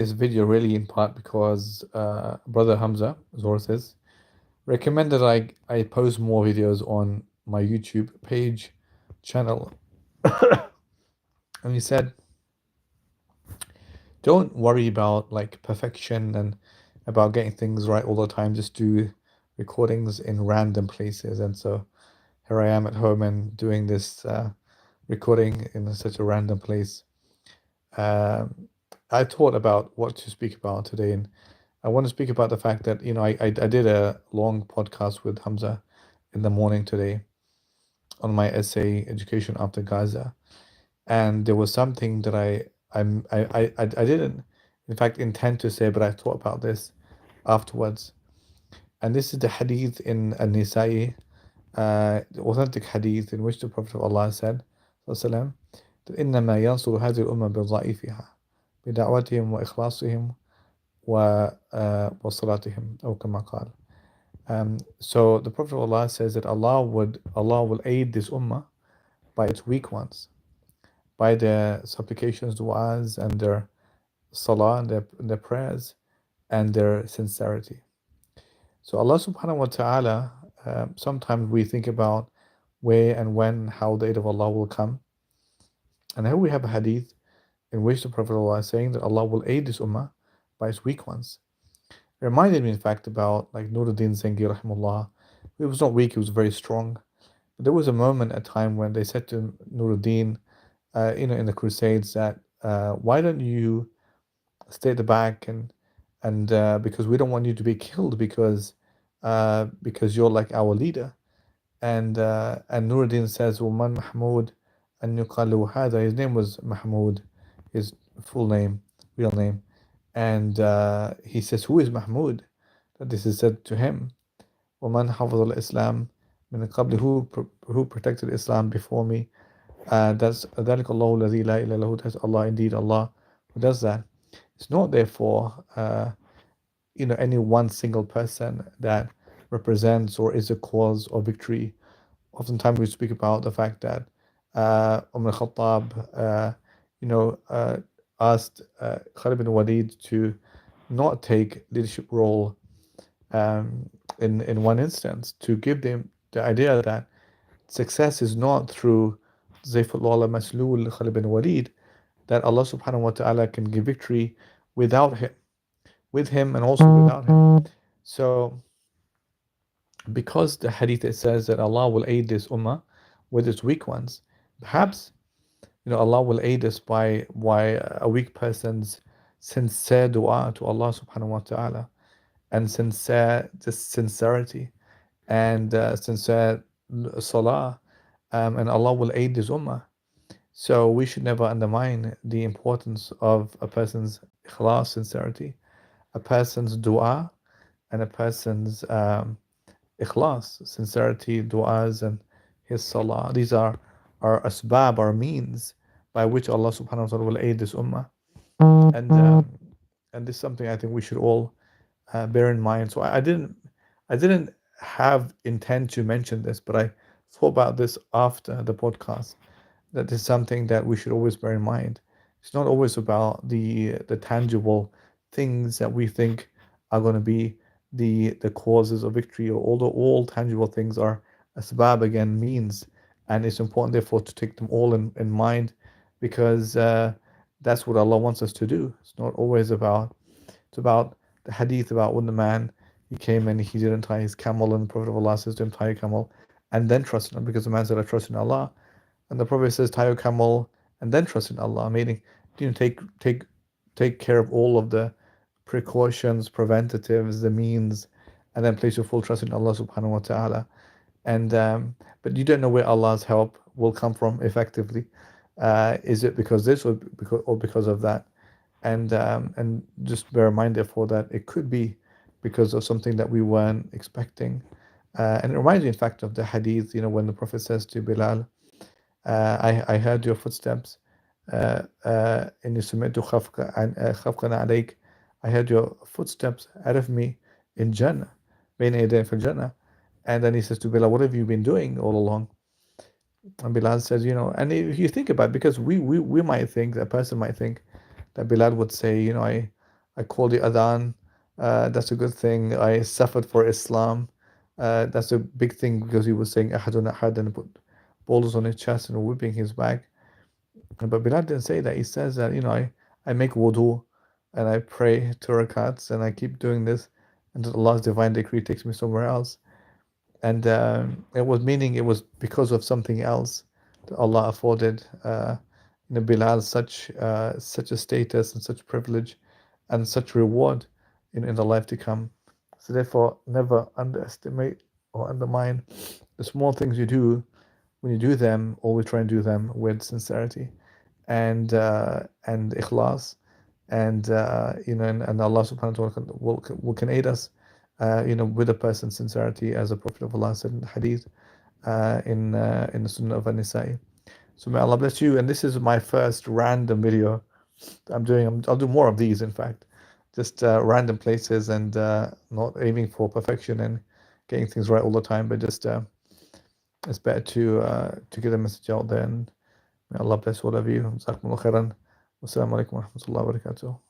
this video really in part because brother Hamza, Zor says, recommended I post more videos on my YouTube page channel. And he said, don't worry about like perfection and about getting things right all the time. Just do recordings in random places. And so here I am at home and doing this recording in such a random place. Um, I thought about what to speak about today, and I want to speak about the fact that I did a long podcast with Hamza in the morning today on my essay Education After Gaza, and there was something that I didn't in fact intend to say, but I thought about this afterwards, and this is the hadith in An-Nisa'i, the authentic hadith in which the Prophet of Allah said, وسلم, that إنما ينصر هذه الأمة بضعيفها بدعوتهم وإخلاصهم وصلاتهم أو كما قال. So the Prophet of Allah says that Allah will aid this ummah by its weak ones, by their supplications, du'as, and their salah, and their prayers, and their sincerity. So Allah subhanahu wa ta'ala, sometimes we think about where and when, how the aid of Allah will come. And here we have a hadith in which the Prophet of Allah is saying that Allah will aid this ummah by its weak ones. It reminded me, in fact, about like Nuruddin Zengi, rahimahullah. He was not weak, he was very strong. But there was a moment, a time when they said to Nuruddin, in the Crusades, that why don't you stay at the back and because we don't want you to be killed because you're like our leader. And Nuruddin says, Woman Mahmud and yuqalu hada. His name was Mahmud, his full name, real name. And he says, who is Mahmud? That this is said to him. وَمَنْ حَفَظَ الْإِسْلَامِ مِنْ قَبْلِ, who protected Islam before me. That's ذَلِكَ اللَّهُ الَّذِي لَا إِلَّا لَهُ. That's Allah, indeed Allah, who does that. It's not therefore any one single person that represents or is a cause of victory. Oftentimes we speak about the fact that al-Khattab asked Khalid bin Walid to not take leadership role in one instance, to give them the idea that success is not through Zayfullah Maslul Khalid bin Walid, that Allah subhanahu wa ta'ala can give victory without him, with him and also without him. So because the hadith it says that Allah will aid this ummah with its weak ones, perhaps Allah will aid us by a weak person's sincere dua to Allah subhanahu wa ta'ala, and sincerity and sincere salah, and Allah will aid this ummah. So we should never undermine the importance of a person's ikhlas, sincerity, a person's dua, and a person's ikhlas, sincerity, du'as, and his salah. These are asbab, our means by which Allah subhanahu wa ta'ala will aid this ummah. And this is something I think we should all bear in mind. So I didn't have intent to mention this, but I thought about this after the podcast, that is something that we should always bear in mind. It's not always about the tangible things that we think are going to be the causes of victory, or although all tangible things are asbab, again, means, and it's important therefore to take them all in mind, because that's what Allah wants us to do. It's not always about, it's about the hadith about when the man, he came and he didn't tie his camel, and the Prophet of Allah says to him, tie your camel and then trust in him, because the man said, I trust in Allah, and the Prophet says, tie your camel and then trust in Allah, meaning take care of all of the precautions, preventatives, the means, and then place your full trust in Allah subhanahu wa ta'ala. And but you don't know where Allah's help will come from effectively. Is it because this or because of that? And just bear in mind therefore that it could be because of something that we weren't expecting. And it reminds me, in fact, of the hadith, when the Prophet says to Bilal, I heard your footsteps, إني سمعت خفقا عليك. I heard your footsteps out of me in Jannah, بين يدين في الجنة. And then he says to Bilal, what have you been doing all along? And Bilal says, and if you think about it, because we might think, a person might think that Bilal would say, I call the adhan. That's a good thing. I suffered for Islam. That's a big thing because he was saying ahadun ahad and put boulders on his chest and whipping his back. But Bilal didn't say that. He says that, I make wudu and I pray 2 rakats and I keep doing this until Allah's divine decree takes me somewhere else. And it was because of something else that Allah afforded Bilal such a status and such privilege and such reward in the life to come. So therefore, never underestimate or undermine the small things you do. When you do them, always try and do them with sincerity and ikhlas, and Allah subhanahu wa ta'ala can aid us, with a person's sincerity, as the Prophet of Allah said in the hadith, in the Sunnah of An-Nisa'i. So may Allah bless you. And this is my first random video I'm doing. I'll do more of these, in fact, just random places, and not aiming for perfection and getting things right all the time, but just it's better to get a message out there. And may Allah bless all of you. Jazakumullah khairan. Wassalamu alaikum wa rahmatullahi wa barakatuh.